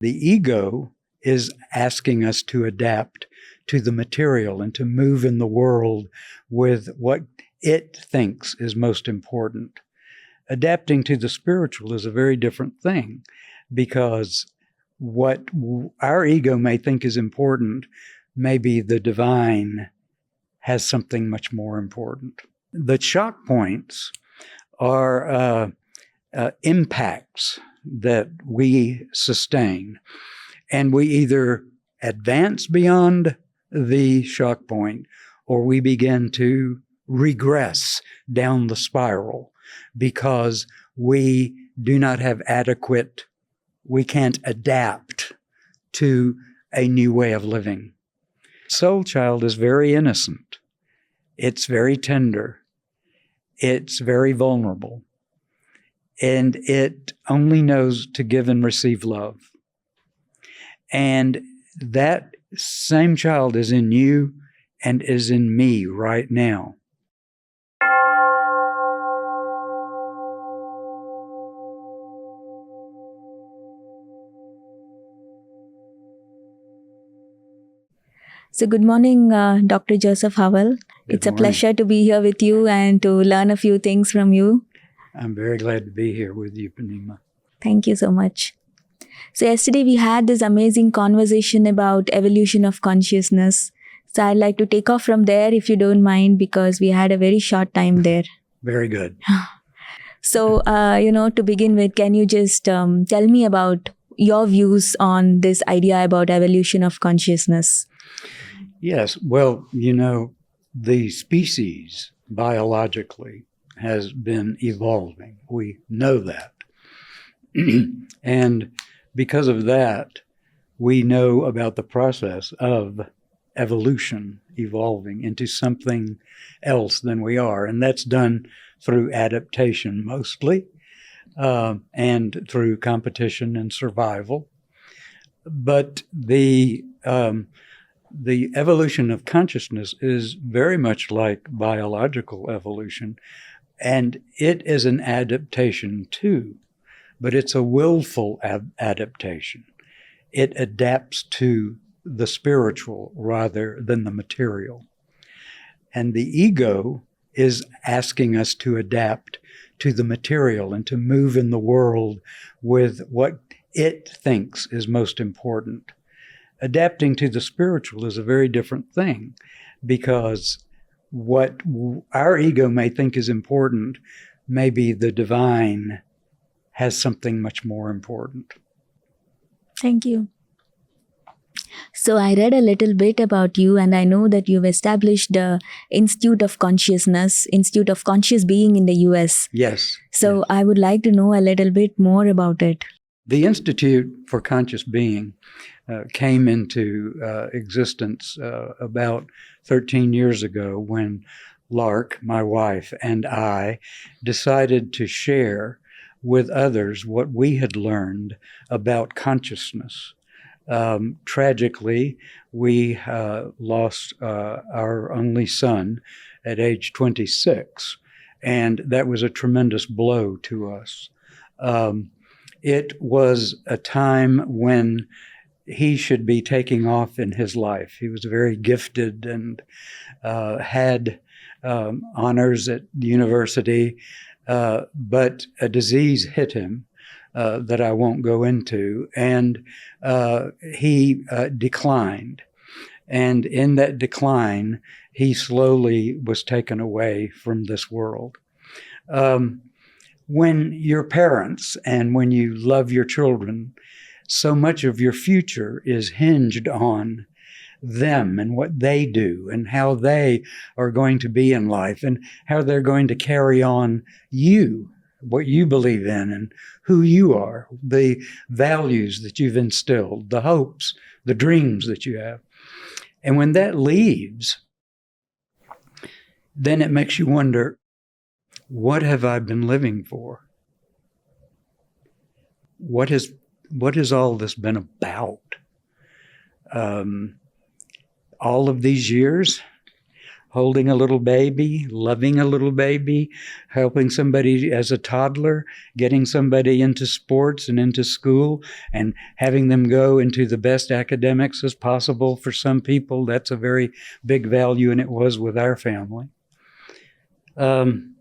The ego is asking us to adapt to the material and to move in the world with what it thinks is most important. Adapting to the spiritual is a very different thing, because what our ego may think is important, maybe the divine has something much more important. The shock points are impacts that we sustain, and we either advance beyond the shock point or we begin to regress down the spiral because we do not have we can't adapt to a new way of living. Soul child is very innocent. It's very tender. It's very vulnerable. And it only knows to give and receive love. And that same child is in you and is in me right now. So good morning, Dr. Joseph Howell. It's a pleasure to be here with you and to learn a few things from you. I'm very glad to be here with you, Panima. Thank you so much. So yesterday we had this amazing conversation about evolution of consciousness. So I'd like to take off from there if you don't mind, because we had a very short time there. Very good. So, to begin with, can you just tell me about your views on this idea about evolution of consciousness? Yes. Well, the species biologically has been evolving. We know that. And because of that, we know about the process of evolution, evolving into something else than we are. And that's done through adaptation mostly, and through competition and survival. But the evolution of consciousness is very much like biological evolution, and it is an adaptation too, but it's a willful adaptation. It adapts to the spiritual rather than the material. And the ego is asking us to adapt to the material and to move in the world with what it thinks is most important. Adapting to the spiritual is a very different thing, because what our ego may think is important, maybe the divine has something much more important. Thank you. So I read a little bit about you, and I know that you've established the Institute of Consciousness, Institute of Conscious Being in the US. Yes. So yes. I would like to know a little bit more about it. The Institute for Conscious Being came into existence about 13 years ago when Lark, my wife, and I decided to share with others what we had learned about consciousness. Tragically, we lost our only son at age 26, and that was a tremendous blow to us. It was a time when he should be taking off in his life. He was very gifted and had honors at the university, but a disease hit him that I won't go into, and he declined. And in that decline, he slowly was taken away from this world. When you're parents and when you love your children, so much of your future is hinged on them and what they do and how they are going to be in life and how they're going to carry on you, what you believe in and who you are, the values that you've instilled, the hopes, the dreams that you have. And when that leaves, then it makes you wonder, what have I been living for? What has all this been about? All of these years, holding a little baby, loving a little baby, helping somebody as a toddler, getting somebody into sports and into school, and having them go into the best academics as possible. For some people, that's a very big value, and it was with our family. And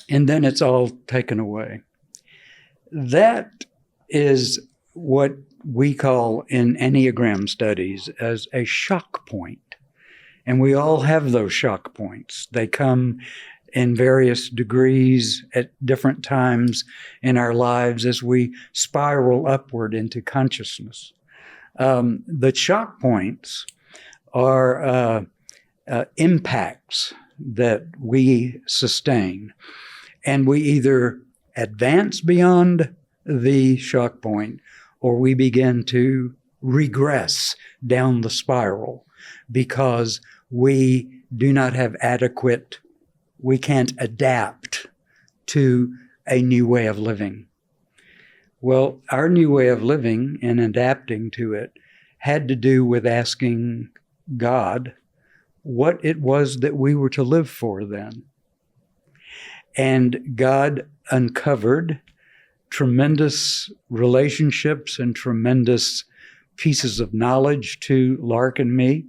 then it's all taken away. That is what we call in Enneagram studies as a shock point. And we all have those shock points. They come in various degrees at different times in our lives as we spiral upward into consciousness. The shock points are impacts that we sustain. And we either advance beyond the shock point or we begin to regress down the spiral because we do not have we can't adapt to a new way of living. Well, our new way of living and adapting to it had to do with asking God what it was that we were to live for then. And God uncovered tremendous relationships and tremendous pieces of knowledge to Lark and me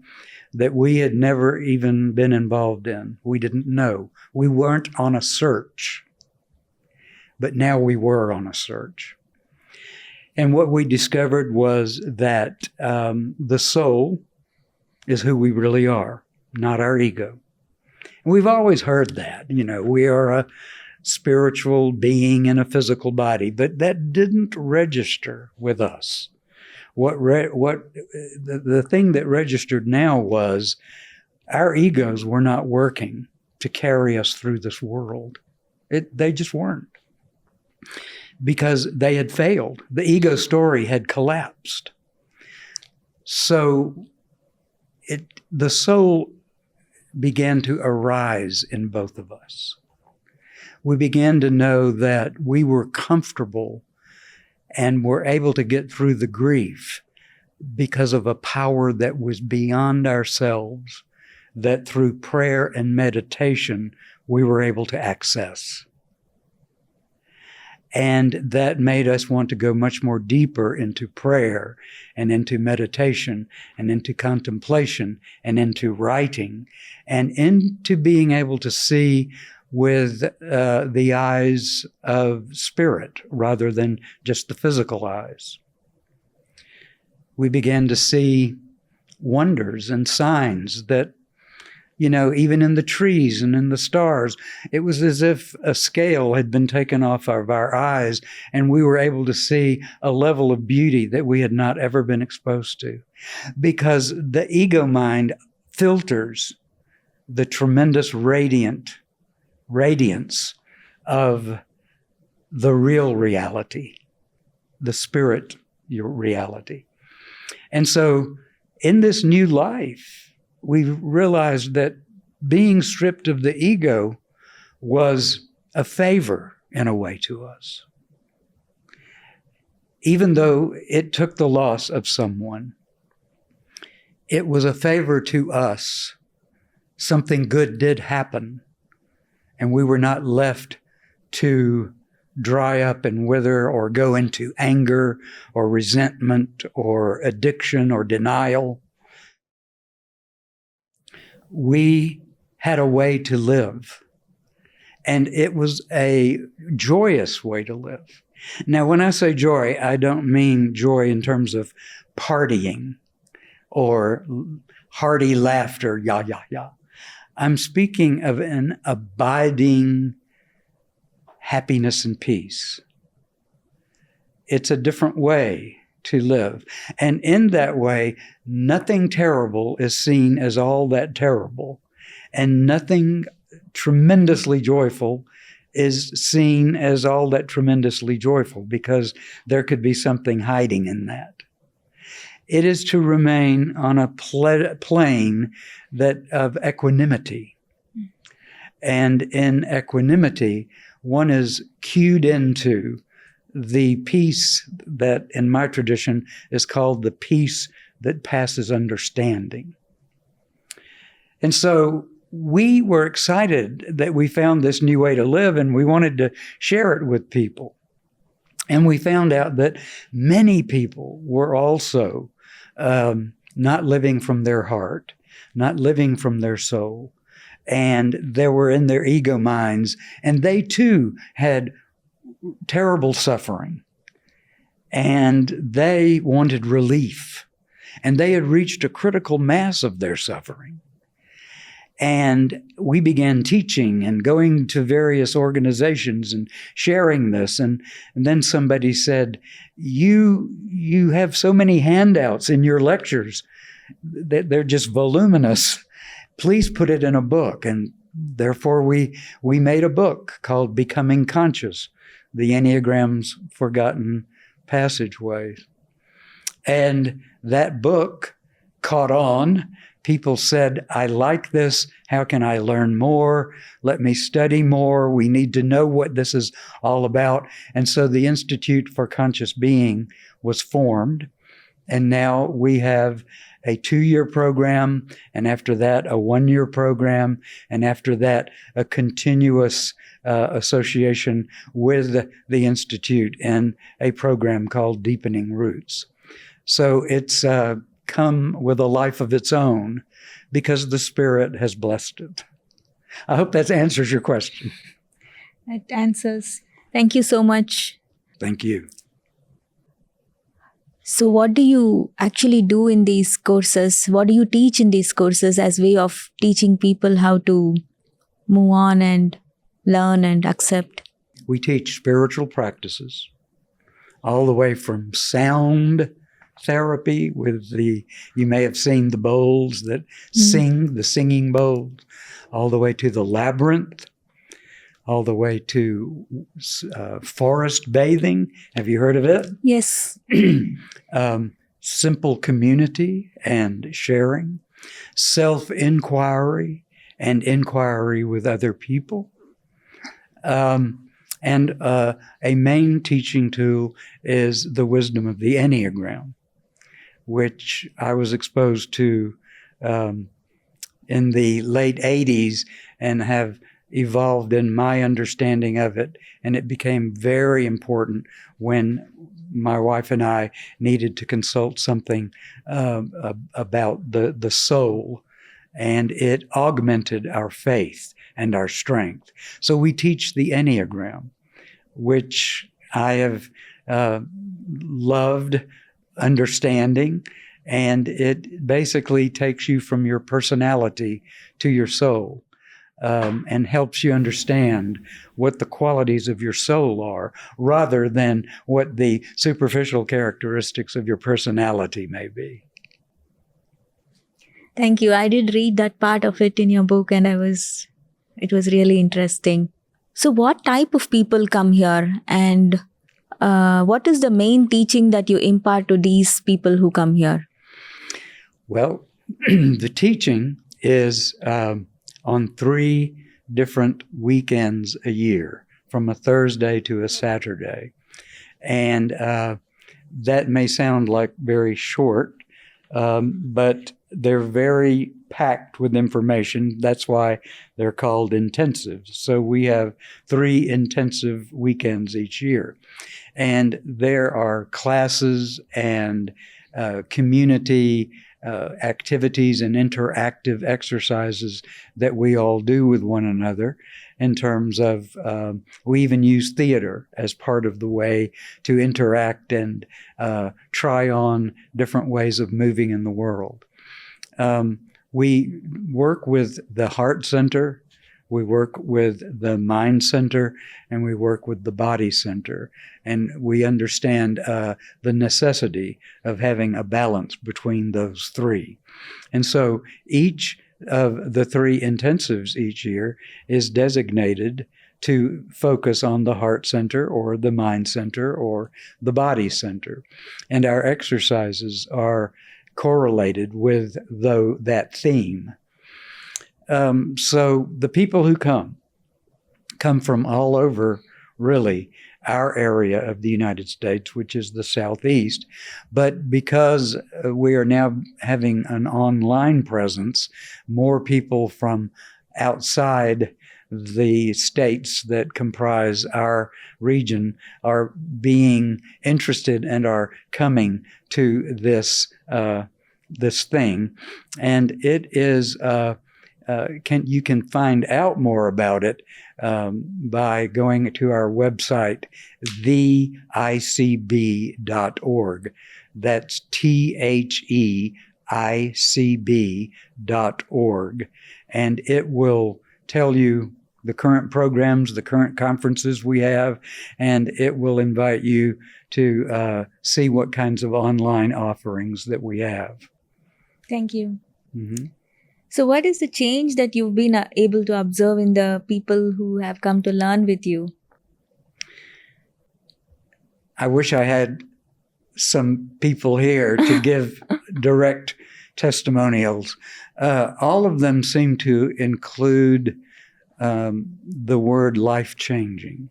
that we had never even been involved in. We didn't know. We weren't on a search. But now we were on a search. And what we discovered was that the soul is who we really are, not our ego. And we've always heard that, we are a spiritual being in a physical body, but that didn't register with us. The thing that registered now was our egos were not working to carry us through this world. They just weren't, because they had failed. The ego story had collapsed. So the soul began to arise in both of us. We began to know that we were comfortable and were able to get through the grief because of a power that was beyond ourselves, that through prayer and meditation we were able to access. And that made us want to go much more deeper into prayer and into meditation and into contemplation and into writing and into being able to see with the eyes of spirit rather than just the physical eyes. We began to see wonders and signs that, even in the trees and in the stars, it was as if a scale had been taken off of our eyes and we were able to see a level of beauty that we had not ever been exposed to. Because the ego mind filters the tremendous radiance of the real reality, the spirit reality. And so in this new life, we realized that being stripped of the ego was a favor in a way to us. Even though it took the loss of someone, it was a favor to us. Something good did happen, and we were not left to dry up and wither or go into anger or resentment or addiction or denial. We had a way to live, and it was a joyous way to live. Now, when I say joy, I don't mean joy in terms of partying or hearty laughter, yah, yah, yah. I'm speaking of an abiding happiness and peace. It's a different way to live. And in that way, nothing terrible is seen as all that terrible, and nothing tremendously joyful is seen as all that tremendously joyful, because there could be something hiding in that. It is to remain on a plane of equanimity. And in equanimity, one is cued into the peace that in my tradition is called the peace that passes understanding. And so we were excited that we found this new way to live, and we wanted to share it with people. And we found out that many people were also not living from their heart, not living from their soul, and they were in their ego minds, and they too had terrible suffering, and they wanted relief, and they had reached a critical mass of their suffering. And we began teaching and going to various organizations and sharing this. And then somebody said, you have so many handouts in your lectures that they're just voluminous. Please put it in a book. And therefore we made a book called Becoming Conscious, the Enneagram's Forgotten Passageways. And that book caught on. People said, I like this. How can I learn more? Let me study more. We need to know what this is all about. And so the Institute for Conscious Being was formed. And now we have a 2-year program, and after that, a 1-year program, and after that, a continuous association with the Institute and a program called Deepening Roots. So it's come with a life of its own because the Spirit has blessed it. I hope that answers your question. That answers. Thank you so much. Thank you. So what do you actually do in these courses? What do you teach in these courses as way of teaching people how to move on and learn and accept? We teach spiritual practices all the way from sound therapy with you may have seen the bowls that sing, the singing bowls, all the way to the labyrinth, all the way to forest bathing. Have you heard of it? Yes. Simple community and sharing, self-inquiry and inquiry with other people. And a main teaching tool is the wisdom of the Enneagram, which I was exposed to in the late 80s and have evolved in my understanding of it. And it became very important when my wife and I needed to consult something about the soul, and it augmented our faith and our strength. So we teach the Enneagram, which I have loved understanding, and it basically takes you from your personality to your soul, and helps you understand what the qualities of your soul are, rather than what the superficial characteristics of your personality may be. Thank you. I did read that part of it in your book, and it was really interesting. So what type of people come here, and what is the main teaching that you impart to these people who come here? Well, the teaching is on 3 different weekends a year, from a Thursday to a Saturday. And that may sound like very short, but they're very packed with information. That's why they're called intensive. So we have 3 intensive weekends each year. And there are classes and community activities and interactive exercises that we all do with one another, in terms of, we even use theater as part of the way to interact and try on different ways of moving in the world. We work with the Heart Center, we work with the Mind Center, and we work with the Body Center. And we understand the necessity of having a balance between those 3. And so each of the 3 intensives each year is designated to focus on the Heart Center or the Mind Center or the Body Center. And our exercises are correlated with that theme. So the people who come from all over, really. our area of the United States, which is the Southeast. But because we are now having an online presence, more people from outside the states that comprise our region are being interested and are coming to this thing. And it is you can find out more about it by going to our website, theicb.org. That's theicb.org. And it will tell you the current programs, the current conferences we have, and it will invite you to see what kinds of online offerings that we have. Thank you. Mm-hmm. So what is the change that you've been able to observe in the people who have come to learn with you? I wish I had some people here to give direct testimonials. All of them seem to include the word life-changing,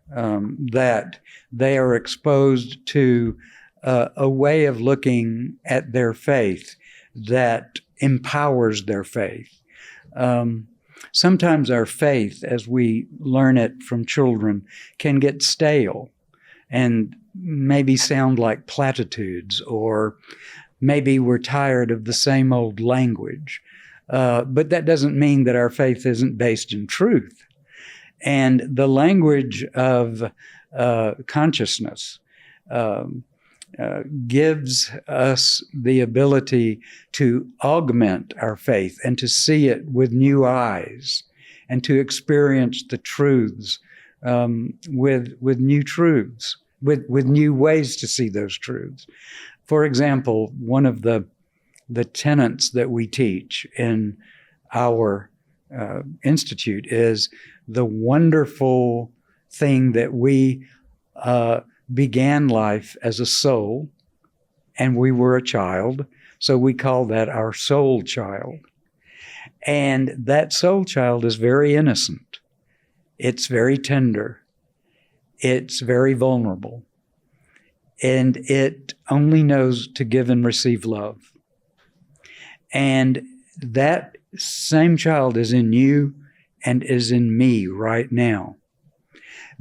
that they are exposed to a way of looking at their faith that empowers their faith. Sometimes our faith, as we learn it from children, can get stale and maybe sound like platitudes, or maybe we're tired of the same old language. But that doesn't mean that our faith isn't based in truth. And the language of consciousness gives us the ability to augment our faith and to see it with new eyes and to experience the truths with new truths, with new ways to see those truths. For example, one of the tenets that we teach in our institute is the wonderful thing that we began life as a soul, and we were a child, so we call that our soul child. And that soul child is very innocent. It's very tender. It's very vulnerable. And it only knows to give and receive love. And that same child is in you and is in me right now.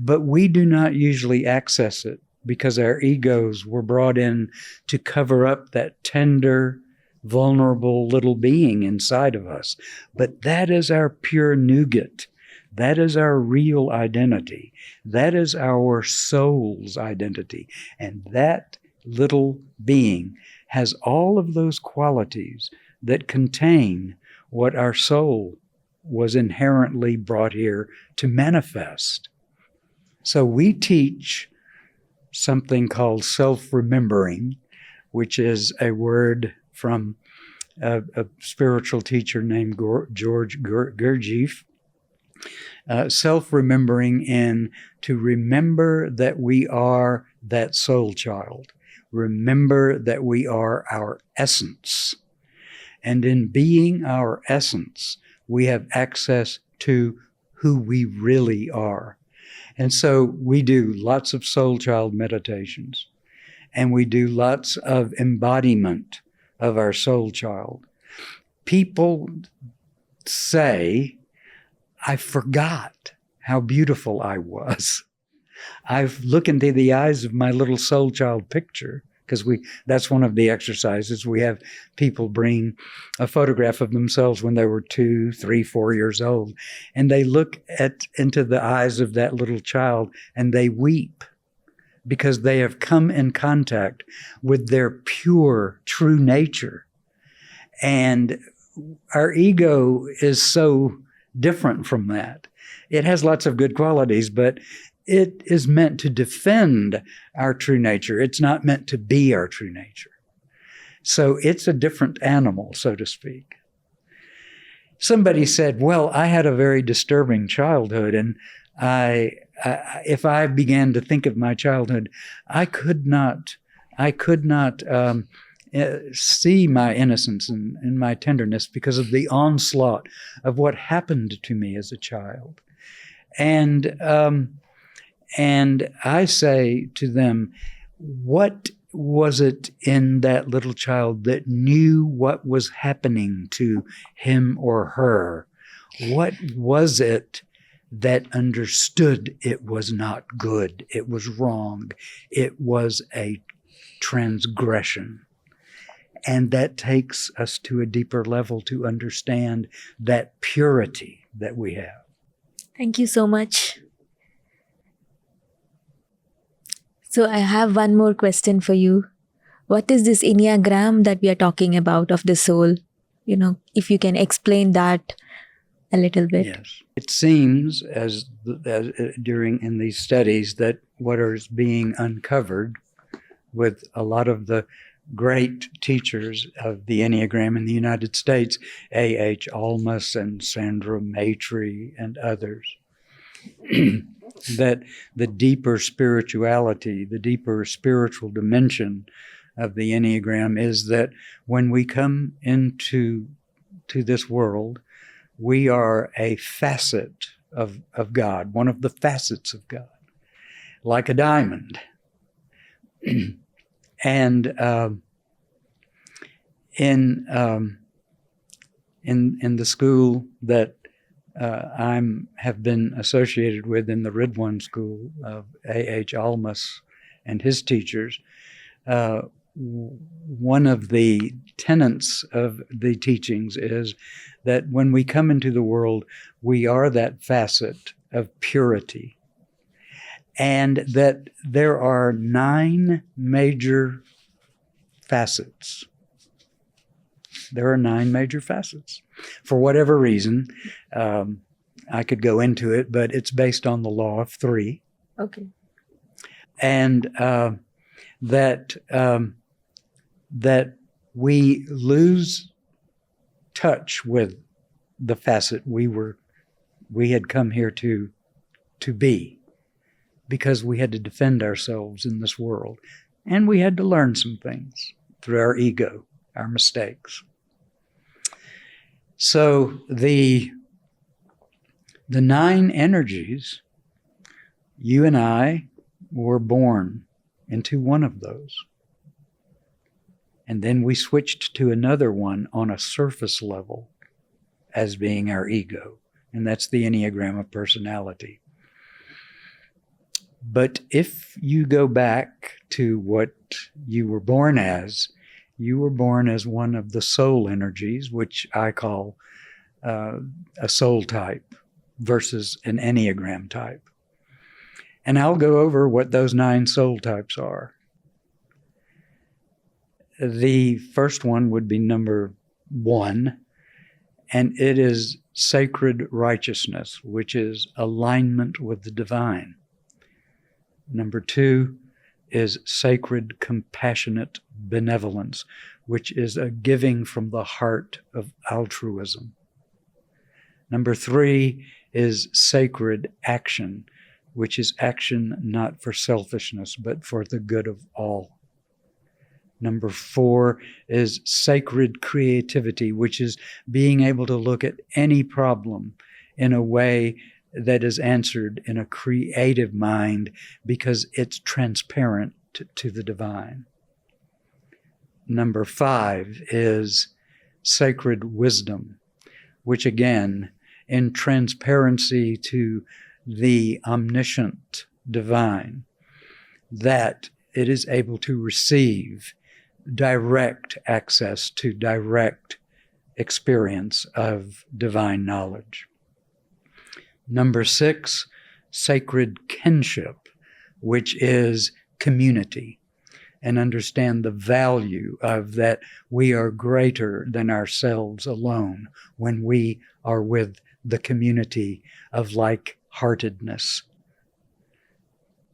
But we do not usually access it because our egos were brought in to cover up that tender, vulnerable little being inside of us. But that is our pure nougat. That is our real identity. That is our soul's identity. And that little being has all of those qualities that contain what our soul was inherently brought here to manifest. So we teach something called self-remembering, which is a word from a spiritual teacher named George Gurdjieff. Self-remembering in to remember that we are that soul child. Remember that we are our essence. And in being our essence, we have access to who we really are. And so we do lots of soul child meditations, and we do lots of embodiment of our soul child. People say, I forgot how beautiful I was. I've looked into the eyes of my little soul child picture, because that's one of the exercises. We have people bring a photograph of themselves when they were 2, 3, 4 years old, and they look into the eyes of that little child and they weep because they have come in contact with their pure, true nature. And our ego is so different from that. It has lots of good qualities, but it is meant to defend our true nature. It's not meant to be our true nature. So it's a different animal, so to speak. Somebody said, well, I had a very disturbing childhood, and if I began to think of my childhood, I could not see my innocence and my tenderness because of the onslaught of what happened to me as a child. And And I say to them, what was it in that little child that knew what was happening to him or her? What was it that understood it was not good, it was wrong, it was a transgression? And that takes us to a deeper level to understand that purity that we have. Thank you so much. So I have one more question for you. What is this Enneagram that we are talking about of the soul? If you can explain that a little bit. Yes. It seems as during in these studies that what is being uncovered with a lot of the great teachers of the Enneagram in the United States, A.H. Almas and Sandra Maitre and others, that the deeper spirituality, the deeper spiritual dimension of the Enneagram is that when we come into this world, we are a facet of God, one of the facets of God, like a diamond. And in the school that have been associated with, in the Ridwan School of A.H. Almas and his teachers, one of the tenets of the teachings is that when we come into the world, we are that facet of purity. And that there are 9 major facets. There are 9 major facets. For whatever reason, I could go into it, but it's based on the law of 3. Okay. And that we lose touch with the facet we had come here to be, because we had to defend ourselves in this world. And we had to learn some things through our ego, our mistakes. So the 9 energies, you and I were born into one of those. And then we switched to another one on a surface level as being our ego. And that's the Enneagram of personality. But if you go back to what you were born as one of the soul energies, which I call a soul type versus an Enneagram type. And I'll go over what those 9 soul types are. The first one would be number 1, and it is sacred righteousness, which is alignment with the divine. Number 2 is sacred compassionate benevolence, which is a giving from the heart of altruism. Number 3 is sacred action, which is action not for selfishness, but for the good of all. Number 4 is sacred creativity, which is being able to look at any problem in a way that is answered in a creative mind because it's transparent to the divine. Number 5 is sacred wisdom, which again, in transparency to the omniscient divine, that it is able to receive direct access to direct experience of divine knowledge. Number 6, sacred kinship, which is community, and understand the value of that we are greater than ourselves alone when we are with the community of like-heartedness.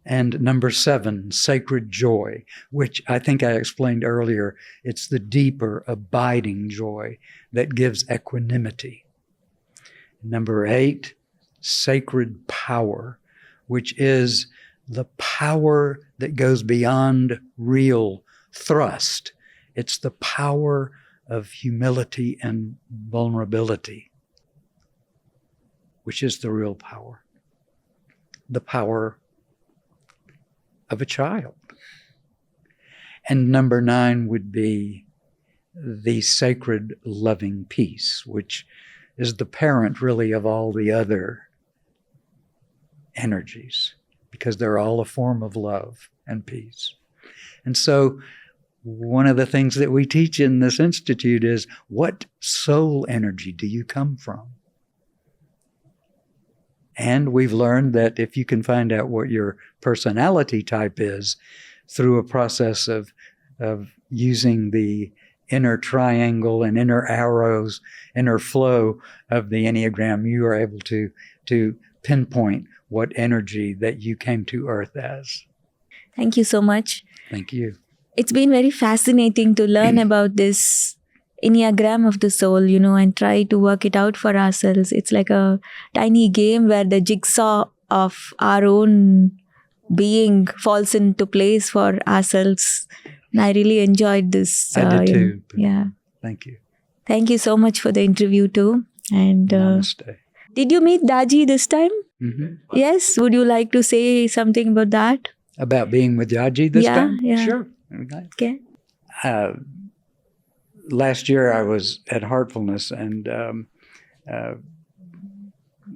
And number 7, sacred joy, which I think I explained earlier. It's the deeper, abiding joy that gives equanimity. Number 8, sacred power, which is the power that goes beyond real thrust. It's the power of humility and vulnerability, which is the real power. The power of a child. And number 9 would be the sacred loving peace, which is the parent really of all the other energies, because they're all a form of love and peace. And so one of the things that we teach in this institute is, what soul energy do you come from? And we've learned that if you can find out what your personality type is through a process of using the inner triangle and inner arrows, inner flow of the Enneagram, you are able to pinpoint what energy that you came to Earth as. Thank you so much. Thank you. It's been very fascinating to learn about this Enneagram of the soul, and try to work it out for ourselves. It's like a tiny game where the jigsaw of our own being falls into place for ourselves. And I really enjoyed this. I did too. Yeah. Thank you. Thank you so much for the interview too. And Namaste. Did you meet Daaji this time? Mm-hmm. Yes. Would you like to say something about that? About being with Daaji this time? Yeah. Sure. Okay. Last year I was at Heartfulness, and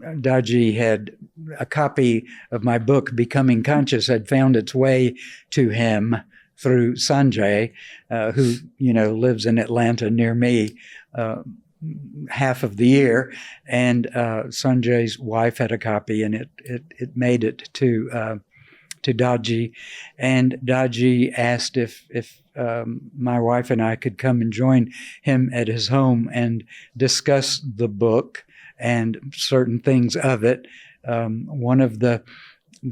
Daaji had a copy of my book, Becoming Conscious, had found its way to him through Sanjay, who, lives in Atlanta near me half of the year. And Sanjay's wife had a copy, and it made it to Daaji. And Daaji asked if my wife and I could come and join him at his home and discuss the book and certain things of it. One of the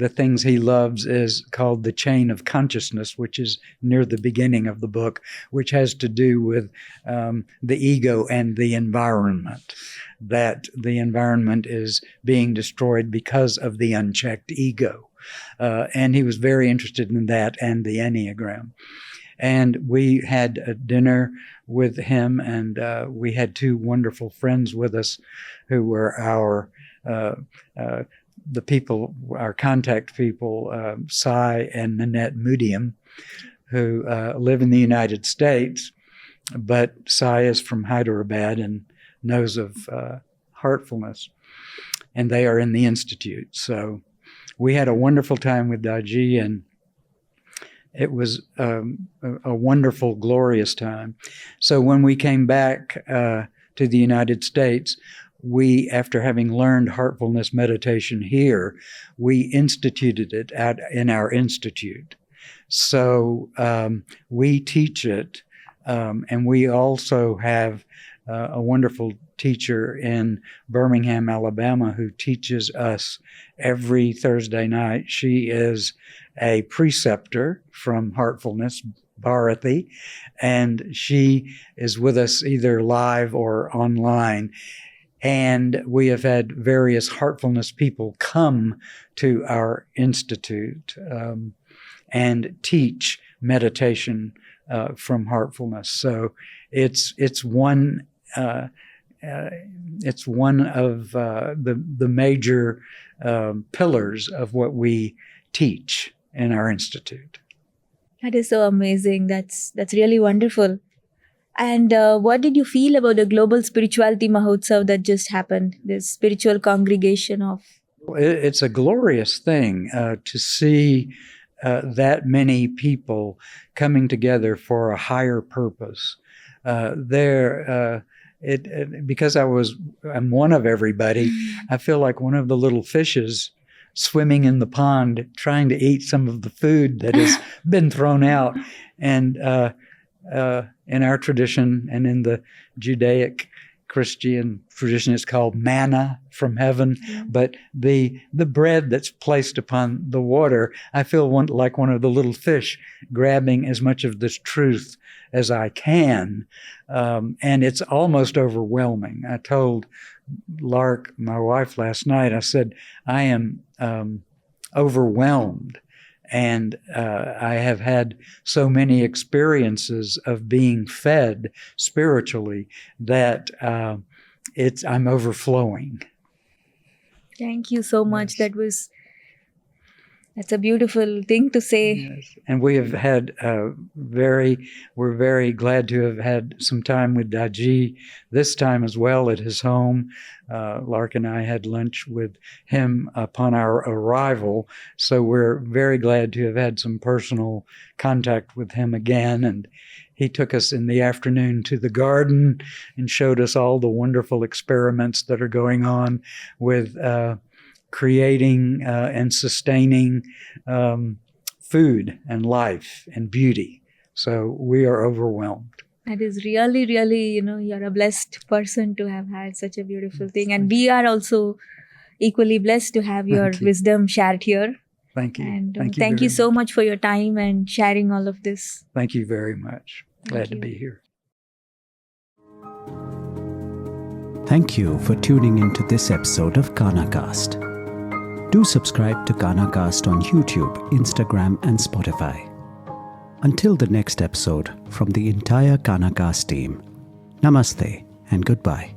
things he loves is called The Chain of Consciousness, which is near the beginning of the book, which has to do with the ego and the environment, that the environment is being destroyed because of the unchecked ego. And he was very interested in that and the Enneagram. And we had a dinner with him, and we had 2 wonderful friends with us who were our the people, our contact people, Sai and Nanette Mudium, who live in the United States. But Sai is from Hyderabad and knows of Heartfulness, and they are in the Institute. So we had a wonderful time with Daaji, and it was a wonderful, glorious time. So when we came back to the United States, we, after having learned Heartfulness meditation here, we instituted it in our institute. So we teach it, and we also have a wonderful teacher in Birmingham, Alabama, who teaches us every Thursday night. She is a preceptor from Heartfulness, Bharati, and she is with us either live or online. And we have had various Heartfulness people come to our institute and teach meditation from Heartfulness. So it's one of the major pillars of what we teach in our institute. That is so amazing. That's really wonderful. And what did you feel about the Global Spirituality Mahotsav that just happened, this spiritual congregation of? It's a glorious thing to see that many people coming together for a higher purpose. Because I'm one of everybody, I feel like one of the little fishes swimming in the pond trying to eat some of the food that has been thrown out. And in our tradition and in the Judaic Christian tradition, it's called manna from heaven. Mm-hmm. But the bread that's placed upon the water, I feel like one of the little fish grabbing as much of this truth as I can. And it's almost overwhelming. I told Lark, my wife, last night, I said, I am overwhelmed. And I have had so many experiences of being fed spiritually that I'm overflowing. Thank you so much. Yes. That's a beautiful thing to say. Yes. And we have had we're very glad to have had some time with Daaji this time as well at his home. Lark and I had lunch with him upon our arrival, so we're very glad to have had some personal contact with him again. And he took us in the afternoon to the garden and showed us all the wonderful experiments that are going on with creating and sustaining food and life and beauty. So we are overwhelmed. That is really, really, you're a blessed person to have had such a beautiful thing. And we are also equally blessed to have your wisdom shared here. Thank you. And thank you so much for your time and sharing all of this. Thank you very much. Glad to be here. Thank you for tuning into this episode of KanaCast. Do subscribe to KanaCast on YouTube, Instagram, and Spotify. Until the next episode, from the entire KanaCast team, namaste and goodbye.